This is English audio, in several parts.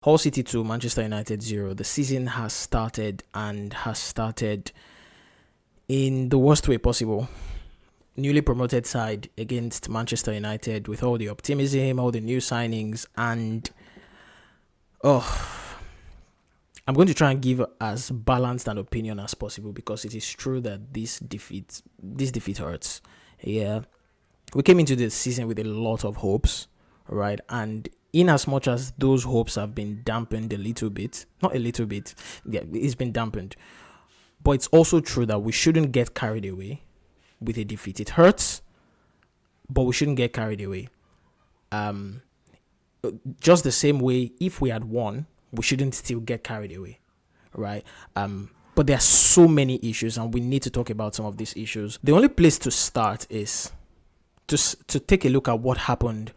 Hull City 2, Manchester United 0. The season has started and has started in the worst way possible. Newly promoted side against Manchester United with all the optimism, all the new signings, and I'm going to try and give as balanced an opinion as possible because it is true that this defeat hurts. Yeah, we came into the season with a lot of hopes, right? And in as much as those hopes have been dampened a little bit, not a little bit, yeah, it's been dampened. But it's also true that we shouldn't get carried away with a defeat. It hurts, but we shouldn't get carried away. Just the same way, if we had won, we shouldn't still get carried away, right? But there are so many issues, and we need to talk about some of these issues. The only place to start is to take a look at what happened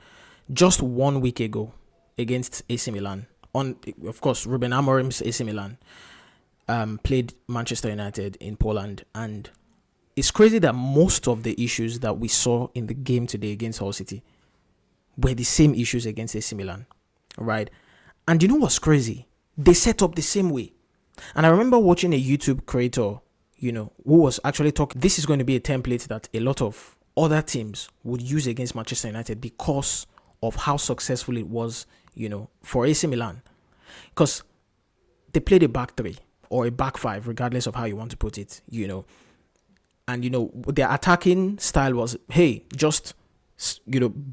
just 1 week ago against AC Milan. Of course, Ruben Amorim's AC Milan played Manchester United in Poland, and it's crazy that most of the issues that we saw in the game today against Hull City were the same issues against AC Milan, right? And you know what's crazy? They set up the same way. And I remember watching a YouTube creator, who was actually talking. This is going to be a template that a lot of other teams would use against Manchester United because of how successful it was, for AC Milan. Because they played a back three or a back five, regardless of how you want to put it, And, their attacking style was, hey, just,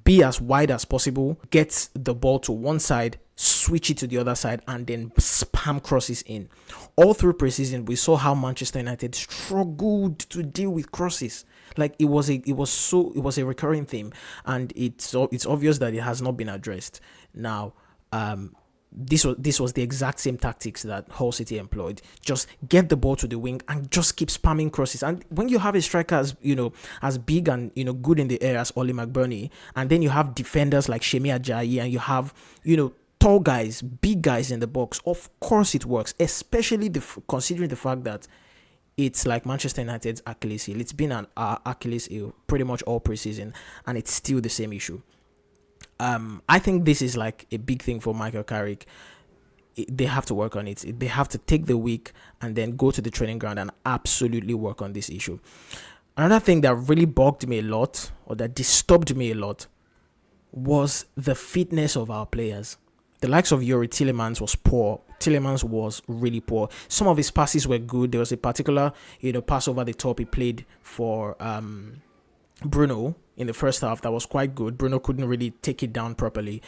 be as wide as possible, get the ball to one side, switch it to the other side, and then spam crosses in. All through preseason, we saw how Manchester United struggled to deal with crosses. Like it was a recurring theme, and it's obvious that it has not been addressed. Now, this was the exact same tactics that Hull City employed. Just get the ball to the wing and just keep spamming crosses. And when you have a striker as big and good in the air as Oli McBurney, and then you have defenders like Shemi Ajayi, and you have tall guys, big guys in the box, of course it works. Especially considering the fact that it's like Manchester United's Achilles heel. It's been an Achilles heel pretty much all preseason, and it's still the same issue. I think this is like a big thing for Michael Carrick. They have to work on it. They have to take the week and then go to the training ground and absolutely work on this issue. Another thing that really bugged me a lot, or that disturbed me a lot, was the fitness of our players. The likes of Yuri Tielemans was poor. Tielemans was really poor. Some of his passes were good. There was a particular, pass over the top he played for Bruno in the first half that was quite good. Bruno couldn't really take it down properly.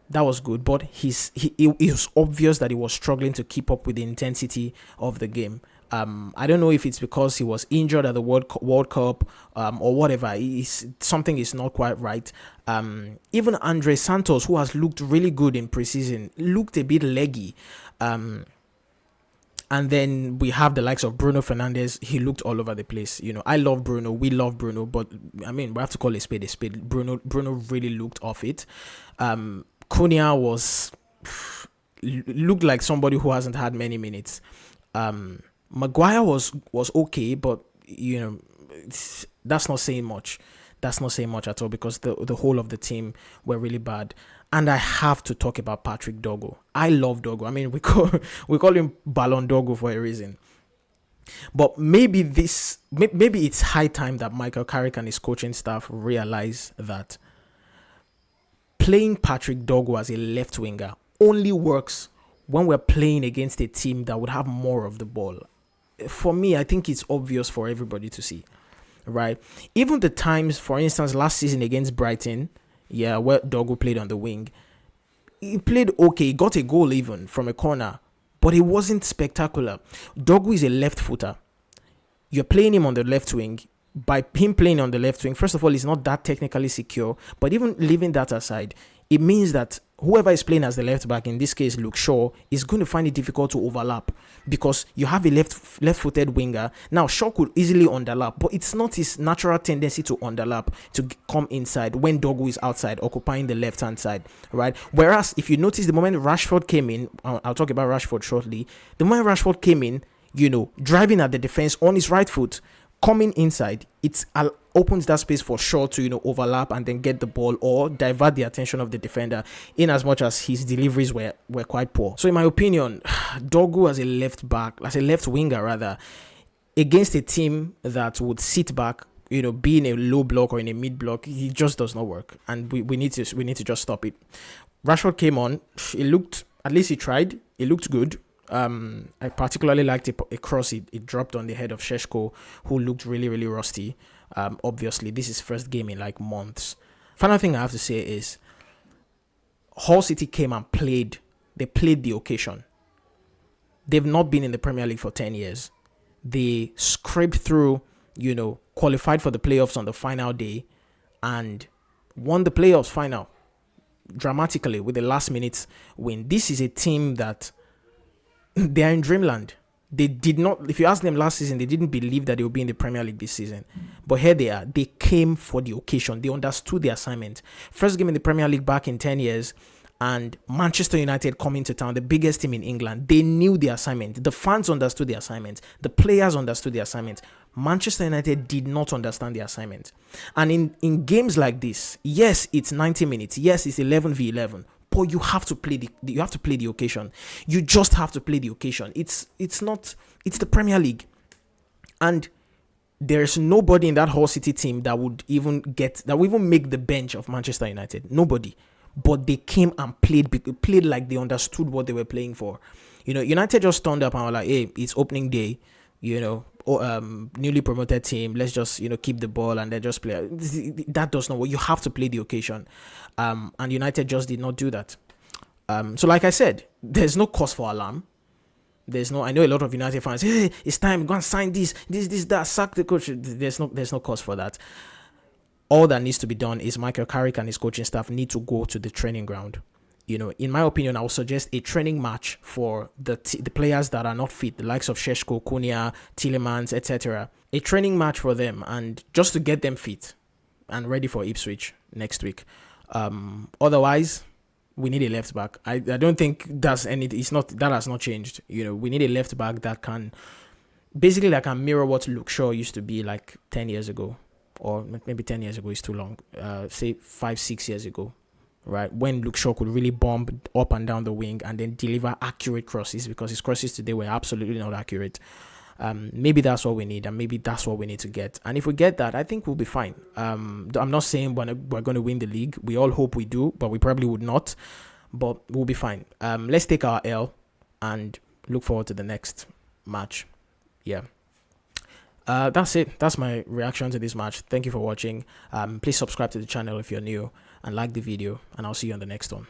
That was good, but it was obvious that he was struggling to keep up with the intensity of the game. I don't know if it's because he was injured at the World Cup or whatever. Something is not quite right. Even Andre Santos, who has looked really good in preseason, looked a bit leggy. And then we have the likes of Bruno Fernandes. He looked all over the place. I love Bruno. We love Bruno. But, we have to call a spade a spade. Bruno really looked off it. Cunha looked like somebody who hasn't had many minutes. Maguire was okay, but, that's not saying much. That's not saying much at all because the whole of the team were really bad. And I have to talk about Patrick Dogo. I love Dogo. We call him Ballon Dogo for a reason. But maybe it's high time that Michael Carrick and his coaching staff realize that playing Patrick Dogo as a left winger only works when we're playing against a team that would have more of the ball. For me, I think it's obvious for everybody to see, right? Even the times, for instance, last season against Brighton, where Dogo played on the wing, he played okay. He got a goal even from a corner, but it wasn't spectacular. Dogo is a left footer. You're playing him on the left wing. By him playing on the left wing, first of all, he's not that technically secure. But even leaving that aside, it means that whoever is playing as the left back, in this case Luke Shaw, is going to find it difficult to overlap because you have a left-footed winger. Now Shaw could easily underlap, but it's not his natural tendency to underlap, to come inside when Dogo is outside occupying the left-hand side, right? Whereas if you notice, the moment Rashford came in, I'll talk about Rashford shortly. The moment Rashford came in, driving at the defense on his right foot, coming inside, it's opens that space for Shaw to, overlap and then get the ball or divert the attention of the defender, in as much as his deliveries were quite poor. So in my opinion, Dogu as a left winger rather, against a team that would sit back, be in a low block or in a mid block, he just does not work, and we need to just stop it. Rashford came on. It looked, at least he tried. It looked good. I particularly liked a cross it dropped on the head of Šeško, who looked really, really rusty. Obviously, this is first game in like months. Final thing I have to say is, Hull City came and played. They played the occasion. They've not been in the Premier League for 10 years. They scraped through, qualified for the playoffs on the final day, and won the playoffs final dramatically with the last minute win. This is a team that they are in dreamland. They did not, if you ask them last season, they didn't believe that they would be in the Premier League this season. But here they are. They came for the occasion. They understood the assignment. First game in the Premier League back in 10 years, and Manchester United coming to town, the biggest team in England. They knew the assignment. The fans understood the assignment. The players understood the assignment. Manchester United did not understand the assignment. And in games like this, yes, it's 90 minutes. Yes, it's 11v11. But you have to play the occasion. You just have to play the occasion. It's the Premier League. And there's nobody in that Hull City team that would even make the bench of Manchester United. Nobody. But they came and played like they understood what they were playing for. United just turned up and were like, hey, it's opening day, newly promoted team. Let's just, keep the ball and then just play. That does not work. You have to play the occasion. And United just did not do that. So like I said, there's no cause for alarm. I know a lot of United fans, hey, it's time, go and sign this, that, sack the coach. There's no cause for that. All that needs to be done is Michael Carrick and his coaching staff need to go to the training ground. In my opinion, I would suggest a training match for the players that are not fit, the likes of Šeško, Cunha, Tielemans, etc. A training match for them, and just to get them fit and ready for Ipswich next week. Otherwise, we need a left back. I don't think that has not changed. We need a left back that can mirror what Luke Shaw used to be like 10 years ago. Or maybe 10 years ago is too long, say 5-6 years ago, right? When Luke Shaw could really bomb up and down the wing and then deliver accurate crosses, because his crosses today were absolutely not accurate. Maybe that's what we need, and maybe that's what we need to get. And if we get that, I think we'll be fine. I'm not saying we're going to win the league. We all hope we do, but we probably would not. But we'll be fine. Let's take our L and look forward to the next match. Yeah. That's it. That's my reaction to this match. Thank you for watching. Please subscribe to the channel if you're new and like the video, and I'll see you on the next one.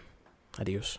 Adios.